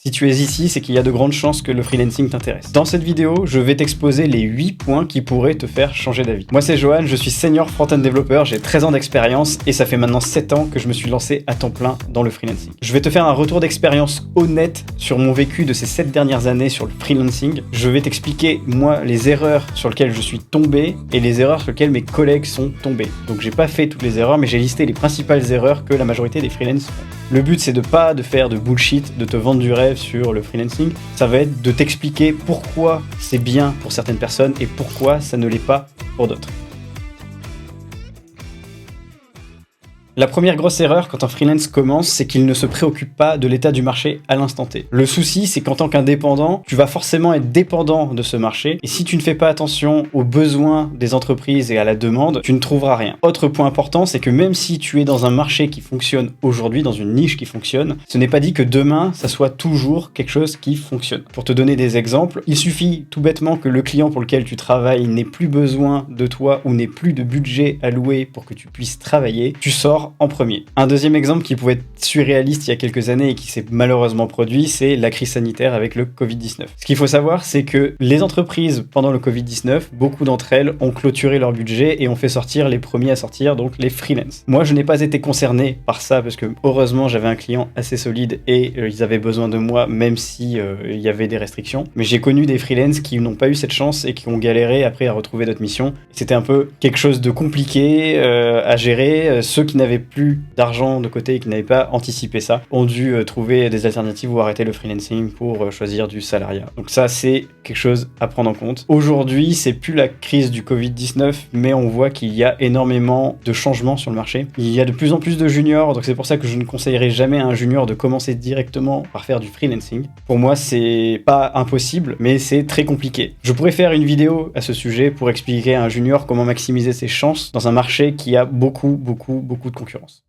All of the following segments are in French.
Si tu es ici, c'est qu'il y a de grandes chances que le freelancing t'intéresse. Dans cette vidéo, je vais t'exposer les 8 points qui pourraient te faire changer d'avis. Moi c'est Johan, je suis senior front-end développeur, j'ai 13 ans d'expérience et ça fait maintenant 7 ans que je me suis lancé à temps plein dans le freelancing. Je vais te faire un retour d'expérience honnête sur mon vécu de ces 7 dernières années sur le freelancing. Je vais t'expliquer, moi, les erreurs sur lesquelles je suis tombé et les erreurs sur lesquelles mes collègues sont tombés. Donc j'ai pas fait toutes les erreurs, mais j'ai listé les principales erreurs que la majorité des freelances font. Le but c'est de pas de faire de bullshit, de te vendre du rêve sur le freelancing, ça va être de t'expliquer pourquoi c'est bien pour certaines personnes et pourquoi ça ne l'est pas pour d'autres. La première grosse erreur quand un freelance commence, c'est qu'il ne se préoccupe pas de l'état du marché à l'instant T. Le souci, c'est qu'en tant qu'indépendant, tu vas forcément être dépendant de ce marché, et si tu ne fais pas attention aux besoins des entreprises et à la demande, tu ne trouveras rien. Autre point important, c'est que même si tu es dans un marché qui fonctionne aujourd'hui, dans une niche qui fonctionne, ce n'est pas dit que demain, ça soit toujours quelque chose qui fonctionne. Pour te donner des exemples, il suffit tout bêtement que le client pour lequel tu travailles n'ait plus besoin de toi ou n'ait plus de budget alloué pour que tu puisses travailler, tu sors en premier. Un deuxième exemple qui pouvait être surréaliste il y a quelques années et qui s'est malheureusement produit, c'est la crise sanitaire avec le Covid-19. Ce qu'il faut savoir, c'est que les entreprises, pendant le Covid-19, beaucoup d'entre elles ont clôturé leur budget et ont fait sortir les premiers à sortir, donc les freelance. Moi, je n'ai pas été concerné par ça parce que heureusement, j'avais un client assez solide et ils avaient besoin de moi même si il y avait des restrictions. Mais j'ai connu des freelance qui n'ont pas eu cette chance et qui ont galéré après à retrouver d'autres missions. C'était un peu quelque chose de compliqué à gérer. Ceux qui n'avaient plus d'argent de côté et qui n'avaient pas anticipé ça ont dû trouver des alternatives ou arrêter le freelancing pour choisir du salariat. Donc ça, c'est quelque chose à prendre en compte. Aujourd'hui, c'est plus la crise du Covid-19, mais on voit qu'il y a énormément de changements sur le marché. Il y a de plus en plus de juniors, donc c'est pour ça que je ne conseillerais jamais à un junior de commencer directement par faire du freelancing. Pour moi, c'est pas impossible, mais c'est très compliqué. Je pourrais faire une vidéo à ce sujet pour expliquer à un junior comment maximiser ses chances dans un marché qui a beaucoup de concurrence.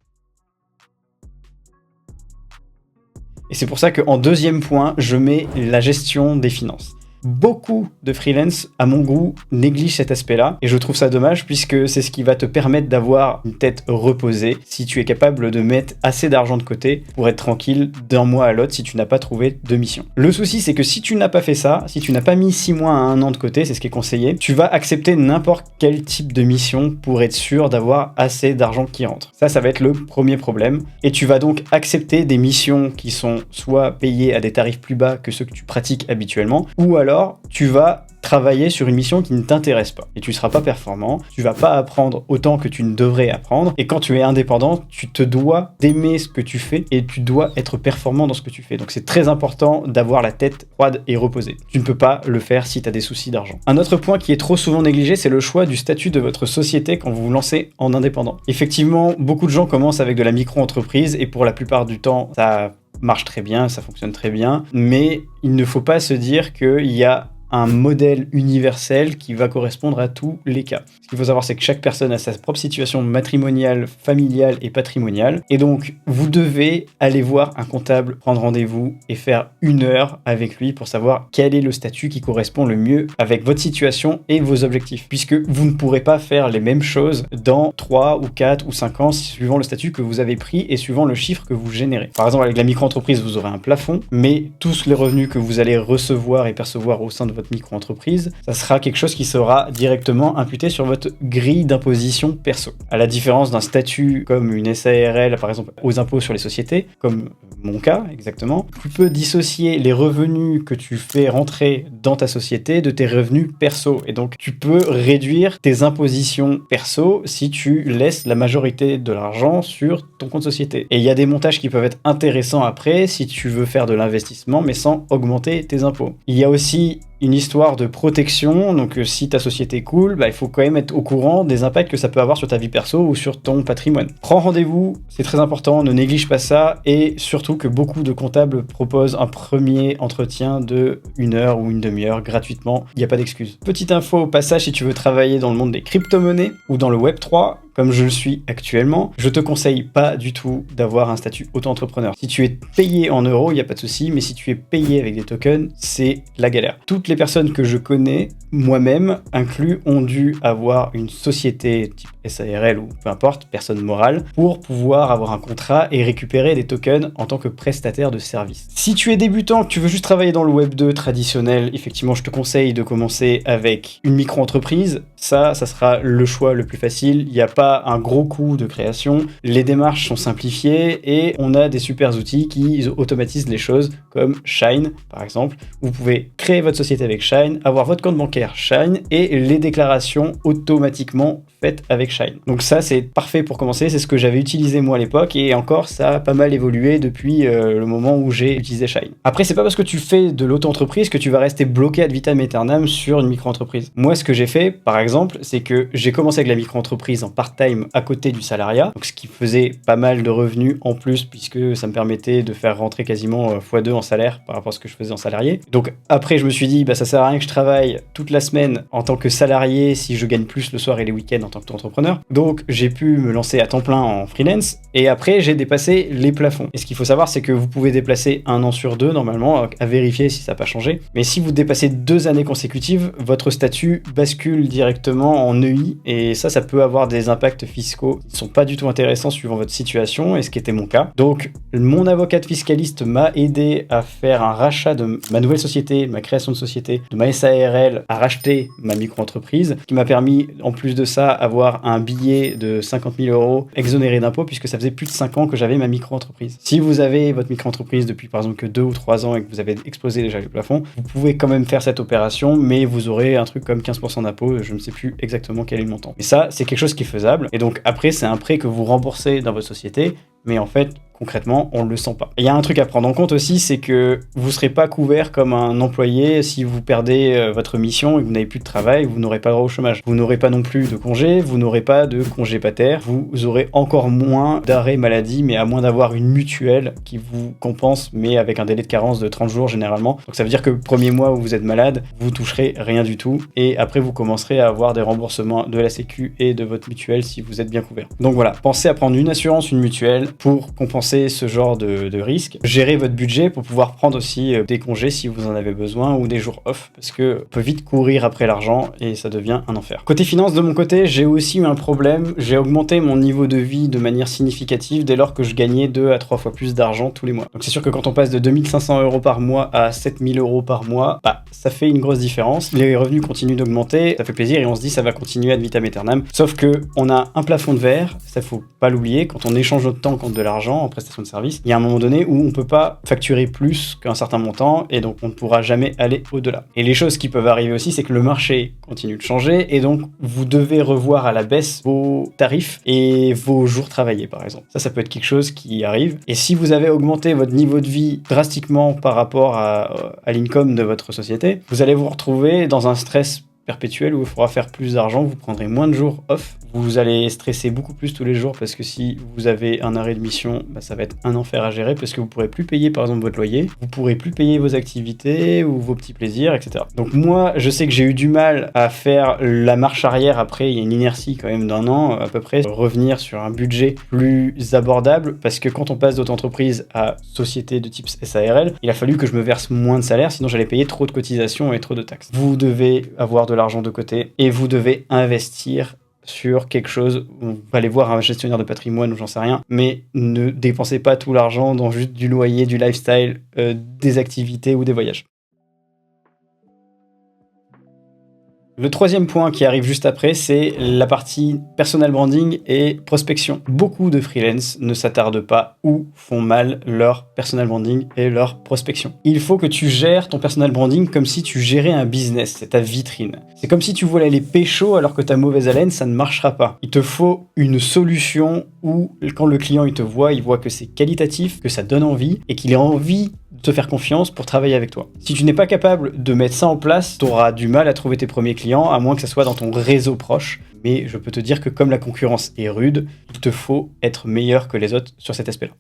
Et c'est pour ça qu'en deuxième point, je mets la gestion des finances. Beaucoup de freelance, à mon goût, négligent cet aspect-là et je trouve ça dommage puisque c'est ce qui va te permettre d'avoir une tête reposée si tu es capable de mettre assez d'argent de côté pour être tranquille d'un mois à l'autre si tu n'as pas trouvé de mission. Le souci, c'est que si tu n'as pas fait ça, si tu n'as pas mis 6 mois à 1 an de côté, c'est ce qui est conseillé, tu vas accepter n'importe quel type de mission pour être sûr d'avoir assez d'argent qui rentre. Ça va être le premier problème et tu vas donc accepter des missions qui sont soit payées à des tarifs plus bas que ceux que tu pratiques habituellement ou alors tu vas travailler sur une mission qui ne t'intéresse pas et tu ne seras pas performant, tu vas pas apprendre autant que tu ne devrais apprendre et quand tu es indépendant, tu te dois d'aimer ce que tu fais et tu dois être performant dans ce que tu fais. Donc c'est très important d'avoir la tête froide et reposée. Tu ne peux pas le faire si tu as des soucis d'argent. Un autre point qui est trop souvent négligé, c'est le choix du statut de votre société quand vous vous lancez en indépendant. Effectivement, beaucoup de gens commencent avec de la micro-entreprise et pour la plupart du temps, ça marche très bien, ça fonctionne très bien, mais il ne faut pas se dire qu'il y a un modèle universel qui va correspondre à tous les cas. Ce qu'il faut savoir, c'est que chaque personne a sa propre situation matrimoniale, familiale et patrimoniale. Et donc, vous devez aller voir un comptable, prendre rendez-vous et faire 1 heure avec lui pour savoir quel est le statut qui correspond le mieux avec votre situation et vos objectifs. Puisque vous ne pourrez pas faire les mêmes choses dans 3 ou 4 ou 5 ans suivant le statut que vous avez pris et suivant le chiffre que vous générez. Par exemple, avec la micro-entreprise, vous aurez un plafond, mais tous les revenus que vous allez recevoir et percevoir au sein de votre micro-entreprise, ça sera quelque chose qui sera directement imputé sur votre grille d'imposition perso. À la différence d'un statut comme une SARL, par exemple, aux impôts sur les sociétés, comme mon cas exactement, tu peux dissocier les revenus que tu fais rentrer dans ta société de tes revenus perso. Et donc, tu peux réduire tes impositions perso si tu laisses la majorité de l'argent sur ton compte société. Et il y a des montages qui peuvent être intéressants après si tu veux faire de l'investissement, mais sans augmenter tes impôts. Il y a aussi une histoire de protection, donc si ta société coule, il faut quand même être au courant des impacts que ça peut avoir sur ta vie perso ou sur ton patrimoine. Prends rendez-vous, c'est très important, ne néglige pas ça, et surtout que beaucoup de comptables proposent un premier entretien de 1 heure ou une demi-heure gratuitement, il n'y a pas d'excuse. Petite info au passage, si tu veux travailler dans le monde des crypto-monnaies ou dans le Web3, comme je le suis actuellement, je te conseille pas du tout d'avoir un statut auto-entrepreneur. Si tu es payé en euros, il n'y a pas de souci, mais si tu es payé avec des tokens, c'est la galère. Toutes les personnes que je connais, moi-même inclus, ont dû avoir une société type SARL ou peu importe, personne morale, pour pouvoir avoir un contrat et récupérer des tokens en tant que prestataire de service. Si tu es débutant, que tu veux juste travailler dans le Web 2 traditionnel, effectivement, je te conseille de commencer avec une micro-entreprise. Ça sera le choix le plus facile. Il n'y a pas un gros coût de création. Les démarches sont simplifiées et on a des super outils qui automatisent les choses comme Shine, par exemple. Vous pouvez créer votre société avec Shine, avoir votre compte bancaire Shine et les déclarations automatiquement faites avec Shine. Donc ça, c'est parfait pour commencer. C'est ce que j'avais utilisé moi à l'époque et encore, ça a pas mal évolué depuis le moment où j'ai utilisé Shine. Après, c'est pas parce que tu fais de l'auto-entreprise que tu vas rester bloqué ad vitam aeternam sur une micro-entreprise. Moi, ce que j'ai fait, par exemple, c'est que j'ai commencé avec la micro-entreprise en part-time à côté du salariat, donc ce qui faisait pas mal de revenus en plus puisque ça me permettait de faire rentrer quasiment x2 en salaire par rapport à ce que je faisais en salarié. Donc après, je me suis dit, ça sert à rien que je travaille toute la semaine en tant que salarié si je gagne plus le soir et les week-ends en tant qu'entrepreneur. Donc j'ai pu me lancer à temps plein en freelance et après j'ai dépassé les plafonds. Et ce qu'il faut savoir, c'est que vous pouvez déplacer 1 an sur 2 normalement, à vérifier si ça n'a pas changé. Mais si vous dépassez 2 années consécutives, votre statut bascule directement en EI et ça peut avoir des impacts fiscaux qui ne sont pas du tout intéressants suivant votre situation et ce qui était mon cas. Donc mon avocate fiscaliste m'a aidé à faire un rachat de ma nouvelle société, ma création de société, de ma SARL, à racheter ma micro-entreprise, qui m'a permis en plus de ça avoir un billet de 50 000 € exonéré d'impôts puisque ça faisait plus de 5 ans que j'avais ma micro-entreprise. Si vous avez votre micro-entreprise depuis par exemple que 2 ou 3 ans et que vous avez explosé déjà les plafonds, vous pouvez quand même faire cette opération, mais vous aurez un truc comme 15% d'impôts, je ne sais plus exactement quel est le montant. Mais ça, c'est quelque chose qui est faisable, et donc après, c'est un prêt que vous remboursez dans votre société, mais en fait, concrètement, on ne le sent pas. Il y a un truc à prendre en compte aussi, c'est que vous ne serez pas couvert comme un employé si vous perdez votre mission et que vous n'avez plus de travail, vous n'aurez pas le droit au chômage. Vous n'aurez pas non plus de congé, vous n'aurez pas de congé pater, vous aurez encore moins d'arrêt maladie, mais à moins d'avoir une mutuelle qui vous compense, mais avec un délai de carence de 30 jours généralement. Donc ça veut dire que le premier mois où vous êtes malade, vous toucherez rien du tout, et après vous commencerez à avoir des remboursements de la Sécu et de votre mutuelle si vous êtes bien couvert. Donc voilà, pensez à prendre une assurance, une mutuelle, pour compenser ce genre de risque. Gérez votre budget pour pouvoir prendre aussi des congés si vous en avez besoin ou des jours off parce que on peut vite courir après l'argent et ça devient un enfer. Côté finance, de mon côté, j'ai aussi eu un problème. J'ai augmenté mon niveau de vie de manière significative dès lors que je gagnais 2 à 3 fois plus d'argent tous les mois. Donc c'est sûr que quand on passe de 2500 € par mois à 7000 € par mois, ça fait une grosse différence. Les revenus continuent d'augmenter, ça fait plaisir et on se dit ça va continuer ad vitam aeternam. Sauf que on a un plafond de verre, ça faut pas l'oublier, quand on échange notre temps contre de l'argent en prestation de service, il y a un moment donné où on peut pas facturer plus qu'un certain montant et donc on ne pourra jamais aller au-delà. Et les choses qui peuvent arriver aussi, c'est que le marché continue de changer et donc vous devez revoir à la baisse vos tarifs et vos jours travaillés par exemple. Ça peut être quelque chose qui arrive. Et si vous avez augmenté votre niveau de vie drastiquement par rapport à l'income de votre société, vous allez vous retrouver dans un stress perpétuel où il faudra faire plus d'argent, vous prendrez moins de jours off, vous allez stresser beaucoup plus tous les jours parce que si vous avez un arrêt de mission, ça va être un enfer à gérer parce que vous pourrez plus payer par exemple votre loyer, vous pourrez plus payer vos activités ou vos petits plaisirs, etc. Donc moi, je sais que j'ai eu du mal à faire la marche arrière après, il y a une inertie quand même d'1 an à peu près, revenir sur un budget plus abordable parce que quand on passe d'auto-entreprise à société de type SARL, il a fallu que je me verse moins de salaire, sinon j'allais payer trop de cotisations et trop de taxes. Vous devez avoir de l'argent de côté et vous devez investir sur quelque chose. Vous allez voir un gestionnaire de patrimoine ou j'en sais rien, mais ne dépensez pas tout l'argent dans juste du loyer, du lifestyle, des activités ou des voyages. Le troisième point qui arrive juste après, c'est la partie personal branding et prospection. Beaucoup de freelance ne s'attardent pas ou font mal leur personal branding et leur prospection. Il faut que tu gères ton personal branding comme si tu gérais un business, c'est ta vitrine. C'est comme si tu voulais aller pécho alors que t'as mauvaise haleine, ça ne marchera pas. Il te faut une solution où quand le client il te voit, il voit que c'est qualitatif, que ça donne envie et qu'il a envie de te faire confiance pour travailler avec toi. Si tu n'es pas capable de mettre ça en place, tu auras du mal à trouver tes premiers clients, à moins que ça soit dans ton réseau proche. Mais je peux te dire que comme la concurrence est rude, il te faut être meilleur que les autres sur cet aspect-là.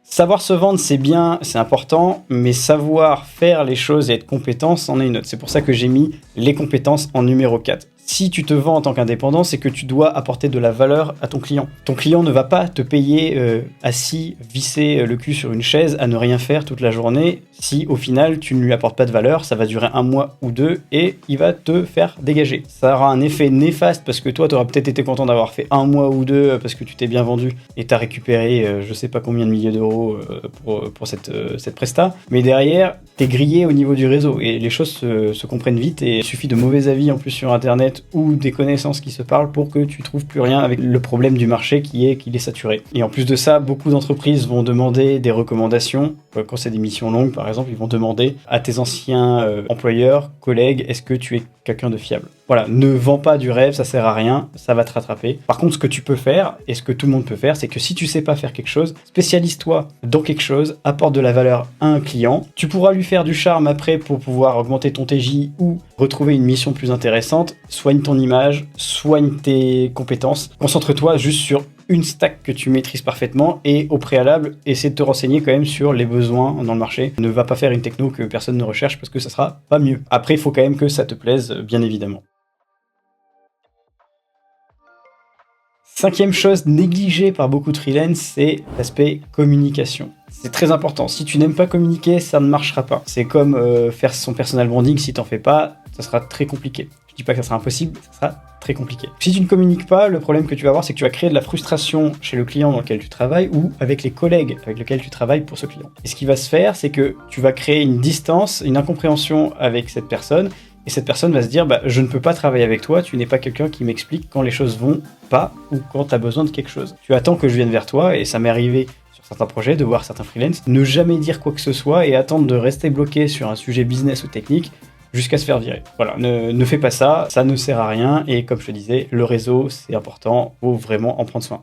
Savoir se vendre, c'est bien, c'est important, mais savoir faire les choses et être compétent, c'en est une autre. C'est pour ça que j'ai mis les compétences en numéro 4. Si tu te vends en tant qu'indépendant, c'est que tu dois apporter de la valeur à ton client. Ton client ne va pas te payer assis, visser le cul sur une chaise, à ne rien faire toute la journée. Si au final tu ne lui apportes pas de valeur, ça va durer 1 mois ou 2 et il va te faire dégager. Ça aura un effet néfaste parce que toi tu auras peut-être été content d'avoir fait 1 mois ou 2 parce que tu t'es bien vendu et tu as récupéré je sais pas combien de milliers d'euros pour cette presta. Mais derrière, t'es grillé au niveau du réseau et les choses se comprennent vite et il suffit de mauvais avis en plus sur internet ou des connaissances qui se parlent pour que tu trouves plus rien avec le problème du marché qu'il est saturé. Et en plus de ça, beaucoup d'entreprises vont demander des recommandations. Quand c'est des missions longues par exemple, ils vont demander à tes anciens employeurs, collègues, est-ce que tu es quelqu'un de fiable? Voilà, ne vends pas du rêve, ça sert à rien, ça va te rattraper. Par contre, ce que tu peux faire, et ce que tout le monde peut faire, c'est que si tu sais pas faire quelque chose, spécialise-toi dans quelque chose, apporte de la valeur à un client. Tu pourras lui faire du charme après pour pouvoir augmenter ton TJ ou retrouver une mission plus intéressante. Soigne ton image, soigne tes compétences. Concentre-toi juste sur une stack que tu maîtrises parfaitement et au préalable, essaie de te renseigner quand même sur les besoins dans le marché. Ne va pas faire une techno que personne ne recherche parce que ça sera pas mieux. Après, il faut quand même que ça te plaise, bien évidemment. 5e chose négligée par beaucoup de freelance, c'est l'aspect communication. C'est très important. Si tu n'aimes pas communiquer, ça ne marchera pas. C'est comme faire son personal branding, si t'en fais pas, ça sera très compliqué. Je dis pas que ça sera impossible, ça sera très compliqué. Si tu ne communiques pas, le problème que tu vas avoir, c'est que tu vas créer de la frustration chez le client dans lequel tu travailles ou avec les collègues avec lesquels tu travailles pour ce client. Et ce qui va se faire, c'est que tu vas créer une distance, une incompréhension avec cette personne. Et cette personne va se dire, je ne peux pas travailler avec toi, tu n'es pas quelqu'un qui m'explique quand les choses vont pas ou quand tu as besoin de quelque chose. Tu attends que je vienne vers toi, et ça m'est arrivé sur certains projets de voir certains freelance ne jamais dire quoi que ce soit et attendre de rester bloqué sur un sujet business ou technique jusqu'à se faire virer. Voilà, ne fais pas ça, ça ne sert à rien, et comme je te disais, le réseau c'est important, faut vraiment en prendre soin.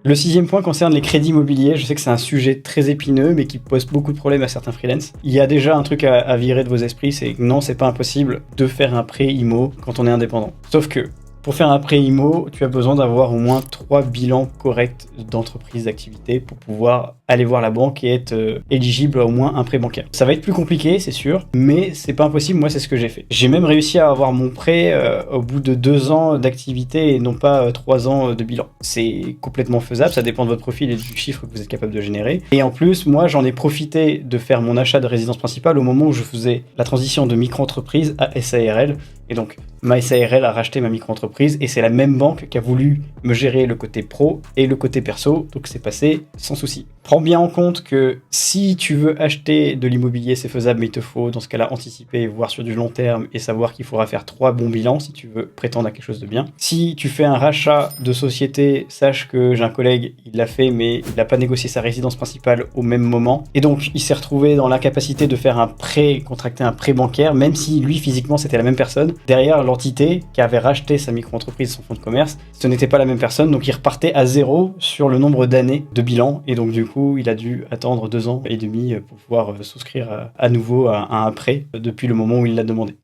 Le 6e point concerne les crédits immobiliers. Je sais que c'est un sujet très épineux, mais qui pose beaucoup de problèmes à certains freelance. Il y a déjà un truc à virer de vos esprits, c'est que non, c'est pas impossible de faire un prêt IMO quand on est indépendant. Sauf que, pour faire un prêt IMO, tu as besoin d'avoir au moins 3 bilans corrects d'entreprise d'activité pour pouvoir aller voir la banque et être éligible à au moins un prêt bancaire. Ça va être plus compliqué, c'est sûr, mais c'est pas impossible, moi c'est ce que j'ai fait. J'ai même réussi à avoir mon prêt au bout de 2 ans d'activité et non pas 3 ans de bilan. C'est complètement faisable, ça dépend de votre profil et du chiffre que vous êtes capable de générer. Et en plus, moi j'en ai profité de faire mon achat de résidence principale au moment où je faisais la transition de micro-entreprise à SARL. Et donc, ma SARL a racheté ma micro-entreprise et c'est la même banque qui a voulu me gérer le côté pro et le côté perso, donc c'est passé sans souci. Prends bien en compte que si tu veux acheter de l'immobilier, c'est faisable, mais il te faut dans ce cas-là anticiper, voir sur du long terme et savoir qu'il faudra faire 3 bons bilans si tu veux prétendre à quelque chose de bien. Si tu fais un rachat de société, sache que j'ai un collègue, il l'a fait, mais il n'a pas négocié sa résidence principale au même moment. Et donc, il s'est retrouvé dans l'incapacité de faire un prêt, contracter un prêt bancaire, même si lui, physiquement, c'était la même personne. Derrière, l'entité qui avait racheté sa micro-entreprise, son fonds de commerce, ce n'était pas la même personne, donc il repartait à 0 sur le nombre d'années de bilan. Et donc, du coup, il a dû attendre 2 ans et demi pour pouvoir souscrire à nouveau à un prêt depuis le moment où il l'a demandé.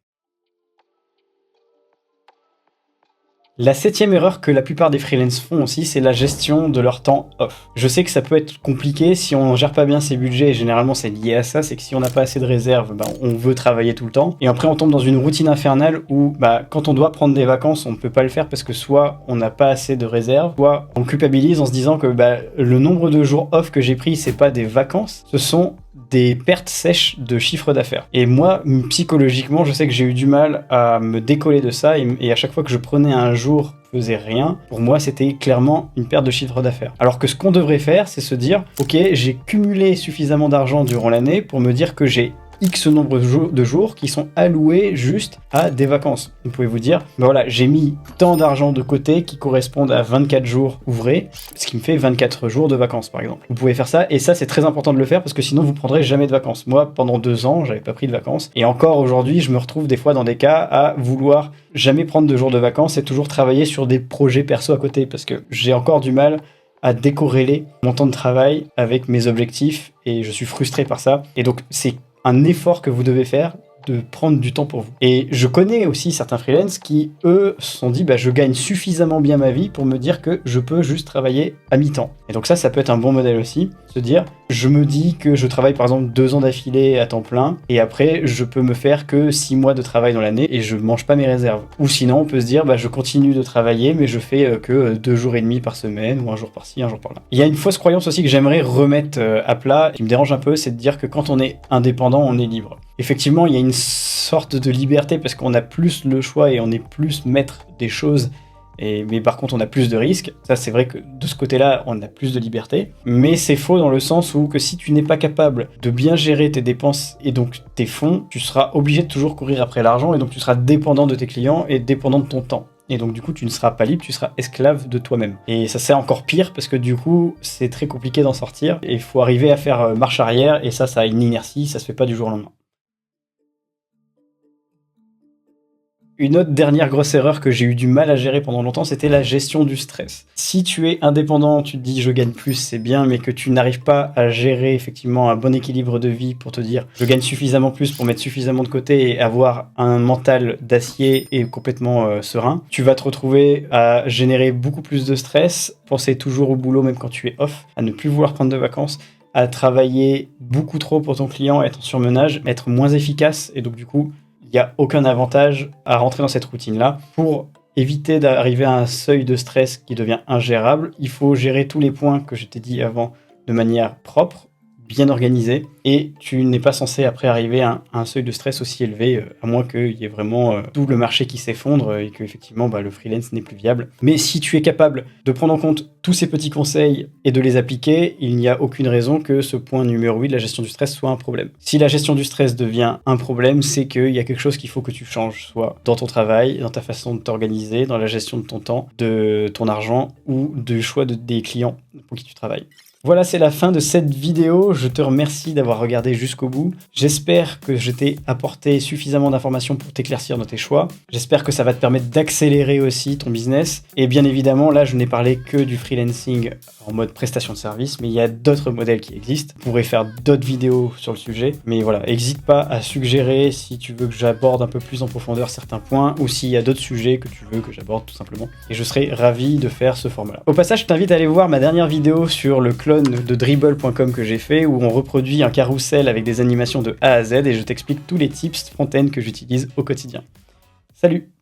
La 7e erreur que la plupart des freelances font aussi, c'est la gestion de leur temps off. Je sais que ça peut être compliqué si on gère pas bien ses budgets, et généralement c'est lié à ça, c'est que si on n'a pas assez de réserves, on veut travailler tout le temps, et après on tombe dans une routine infernale où quand on doit prendre des vacances, on ne peut pas le faire parce que soit on n'a pas assez de réserves, soit on culpabilise en se disant que le nombre de jours off que j'ai pris, c'est pas des vacances, ce sont des pertes sèches de chiffre d'affaires. Et moi, psychologiquement, je sais que j'ai eu du mal à me décoller de ça, et à chaque fois que je prenais un jour, faisais rien, pour moi, c'était clairement une perte de chiffre d'affaires. Alors que ce qu'on devrait faire, c'est se dire, ok, j'ai cumulé suffisamment d'argent durant l'année pour me dire que j'ai X nombre de jours qui sont alloués juste à des vacances. Vous pouvez vous dire, voilà, j'ai mis tant d'argent de côté qui correspondent à 24 jours ouvrés, ce qui me fait 24 jours de vacances, par exemple. Vous pouvez faire ça, et ça, c'est très important de le faire parce que sinon, vous prendrez jamais de vacances. Moi, pendant 2 ans, j'avais pas pris de vacances. Et encore aujourd'hui, je me retrouve des fois dans des cas à vouloir jamais prendre de jours de vacances et toujours travailler sur des projets perso à côté parce que j'ai encore du mal à décorréler mon temps de travail avec mes objectifs et je suis frustré par ça. Et donc, c'est un effort que vous devez faire de prendre du temps pour vous. Et je connais aussi certains freelances qui, eux, se sont dit je gagne suffisamment bien ma vie pour me dire que je peux juste travailler à mi-temps. Et donc ça peut être un bon modèle aussi, se dire je me dis que je travaille par exemple 2 ans d'affilée à temps plein et après je peux me faire que 6 mois de travail dans l'année et je mange pas mes réserves. Ou sinon on peut se dire je continue de travailler mais je fais que 2 jours et demi par semaine ou un jour par-ci, un jour par-là. Il y a une fausse croyance aussi que j'aimerais remettre à plat, qui me dérange un peu, c'est de dire que quand on est indépendant, on est libre. Effectivement, il y a une sorte de liberté parce qu'on a plus le choix et on est plus maître des choses. Mais par contre, on a plus de risques. Ça, c'est vrai que de ce côté-là, on a plus de liberté. Mais c'est faux dans le sens où que si tu n'es pas capable de bien gérer tes dépenses et donc tes fonds, tu seras obligé de toujours courir après l'argent et donc tu seras dépendant de tes clients et dépendant de ton temps. Et donc du coup, tu ne seras pas libre, tu seras esclave de toi-même. Et ça, c'est encore pire parce que du coup, c'est très compliqué d'en sortir. Et il faut arriver à faire marche arrière et ça a une inertie, ça se fait pas du jour au lendemain. Une autre dernière grosse erreur que j'ai eu du mal à gérer pendant longtemps, c'était la gestion du stress. Si tu es indépendant, tu te dis je gagne plus, c'est bien, mais que tu n'arrives pas à gérer effectivement un bon équilibre de vie pour te dire je gagne suffisamment plus pour mettre suffisamment de côté et avoir un mental d'acier et complètement serein, tu vas te retrouver à générer beaucoup plus de stress, penser toujours au boulot même quand tu es off, à ne plus vouloir prendre de vacances, à travailler beaucoup trop pour ton client, être en surmenage, être moins efficace et donc du coup il n'y a aucun avantage à rentrer dans cette routine-là. Pour éviter d'arriver à un seuil de stress qui devient ingérable, il faut gérer tous les points que je t'ai dit avant de manière propre, bien organisée, et tu n'es pas censé après arriver à un seuil de stress aussi élevé, à moins qu'il y ait vraiment tout le marché qui s'effondre et qu'effectivement le freelance n'est plus viable. Mais si tu es capable de prendre en compte tous ces petits conseils et de les appliquer, il n'y a aucune raison que ce point numéro 8 de la gestion du stress soit un problème. Si la gestion du stress devient un problème, c'est qu'il y a quelque chose qu'il faut que tu changes, soit dans ton travail, dans ta façon de t'organiser, dans la gestion de ton temps, de ton argent ou du choix des clients pour qui tu travailles. Voilà, c'est la fin de cette vidéo. Je te remercie d'avoir regardé jusqu'au bout. J'espère que je t'ai apporté suffisamment d'informations pour t'éclaircir dans tes choix. J'espère que ça va te permettre d'accélérer aussi ton business. Et bien évidemment, là, je n'ai parlé que du freelancing en mode prestation de service, mais il y a d'autres modèles qui existent. Je pourrais faire d'autres vidéos sur le sujet. Mais voilà, n'hésite pas à suggérer si tu veux que j'aborde un peu plus en profondeur certains points ou s'il y a d'autres sujets que tu veux que j'aborde tout simplement. Et je serai ravi de faire ce format-là. Au passage, je t'invite à aller voir ma dernière vidéo sur le clone de Dribbble.com que j'ai fait où on reproduit un carrousel avec des animations de A à Z et je t'explique tous les tips front-end que j'utilise au quotidien. Salut!